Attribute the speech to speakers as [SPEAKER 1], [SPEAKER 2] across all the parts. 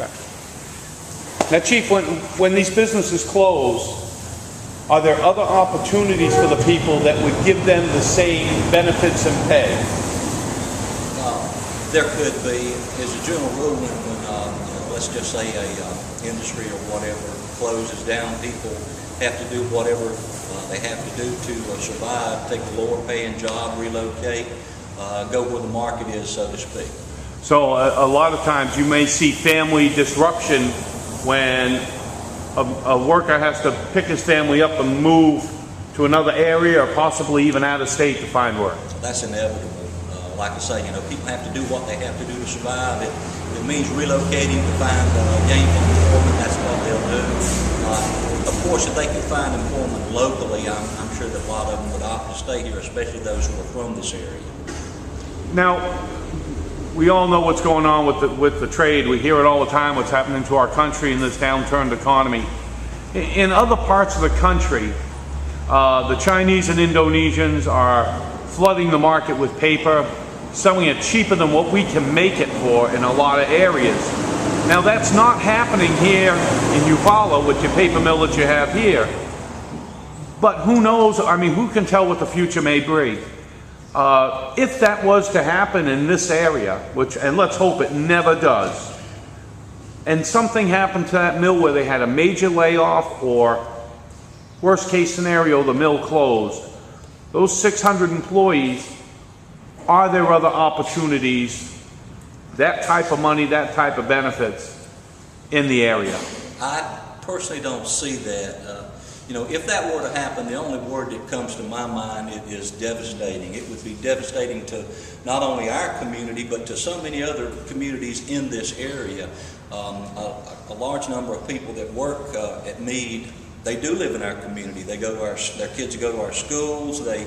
[SPEAKER 1] Okay. Now, Chief, when these businesses close, are there other opportunities for the people that would give them the same benefits and pay?
[SPEAKER 2] There could be. As a general rule, when let's just say a industry or whatever closes down, people have to do whatever they have to do to survive, take a lower paying job, relocate, go where the market is, so to speak.
[SPEAKER 1] So a lot of times you may see family disruption when a worker has to pick his family up and move to another area or possibly even out of state to find work.
[SPEAKER 2] That's inevitable. Like I say, people have to do what they have to do to survive. It means relocating to find gainful employment. That's what they'll do. Of course, if they can find employment locally, I'm sure that a lot of them would opt to stay here, especially those who are from this area.
[SPEAKER 1] Now, we all know what's going on with the trade. We hear it all the time, what's happening to our country in this downturned economy. In other parts of the country, the Chinese and Indonesians are flooding the market with paper, selling it cheaper than what we can make it for in a lot of areas. Now, that's not happening here in Eufuala with your paper mill that you have here. But who knows? I mean, who can tell what the future may bring? If that was to happen in this area, and let's hope it never does, and something happened to that mill where they had a major layoff, or worst case scenario, the mill closed, those 600 employees, are there other opportunities, that type of money, that type of benefits in the area?
[SPEAKER 2] I personally don't see that. If that were to happen, the only word that comes to my mind is devastating. It would be devastating to not only our community, but to so many other communities in this area. A large number of people that work at Meade, they do live in our community. They go to their kids go to our schools, they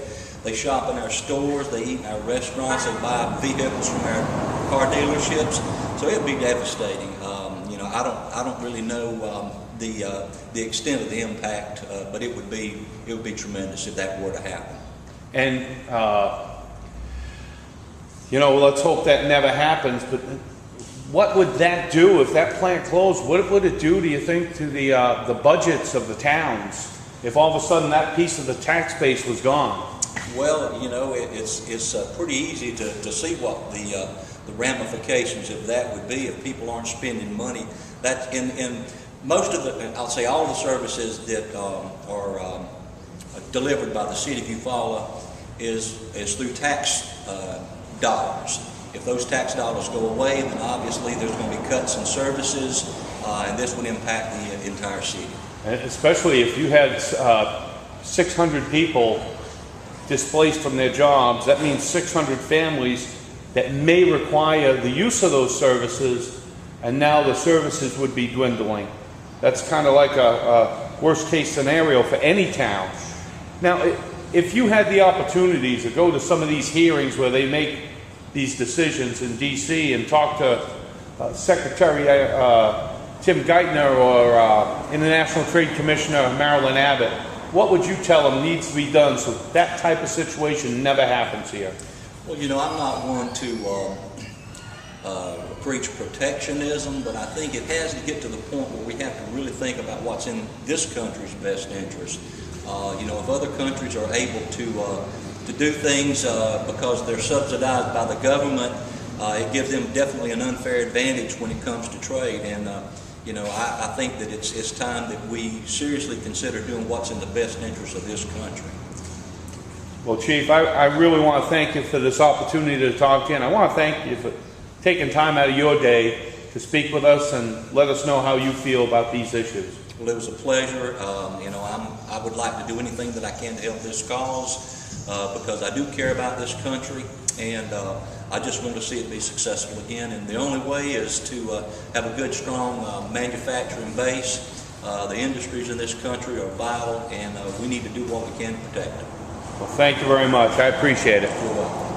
[SPEAKER 2] shop in our stores, they eat in our restaurants, they buy vehicles from our car dealerships. So it would be devastating. I don't really know the extent of the impact, but it would be tremendous if that were to happen.
[SPEAKER 1] And let's hope that never happens. But what would that do if that plant closed? What would it do, do you think, to the budgets of the towns if all of a sudden that piece of the tax base was gone?
[SPEAKER 2] Well, it's pretty easy to see what the ramifications of that would be if people aren't spending money. That in most of I'll say all the services that are delivered by the city of Eufaula is through tax dollars. If those tax dollars go away, then obviously there's going to be cuts in services, and this would impact the entire city.
[SPEAKER 1] And especially if you had 600 people displaced from their jobs, that means 600 families that may require the use of those services, and now the services would be dwindling. That's kind of like a worst case scenario for any town. Now, if you had the opportunity to go to some of these hearings where they make these decisions in DC and talk to Secretary Tim Geithner or International Trade Commissioner Marilyn Abbott, what would you tell them needs to be done so that type of situation never happens here?
[SPEAKER 2] Well, I'm not one to preach protectionism, but I think it has to get to the point where we have to really think about what's in this country's best interest. If other countries are able to do things because they're subsidized by the government, it gives them definitely an unfair advantage when it comes to trade. And I think that it's time that we seriously consider doing what's in the best interest of this country.
[SPEAKER 1] Well, Chief, I really want to thank you for this opportunity to talk to you, and I want to thank you for taking time out of your day to speak with us and let us know how you feel about these issues.
[SPEAKER 2] Well, it was a pleasure. I would like to do anything that I can to help this cause because I do care about this country, and I just want to see it be successful again. And the only way is to have a good, strong manufacturing base. The industries in this country are vital, and we need to do what we can to protect them.
[SPEAKER 1] Well, thank you very much. I appreciate it.
[SPEAKER 2] You're welcome.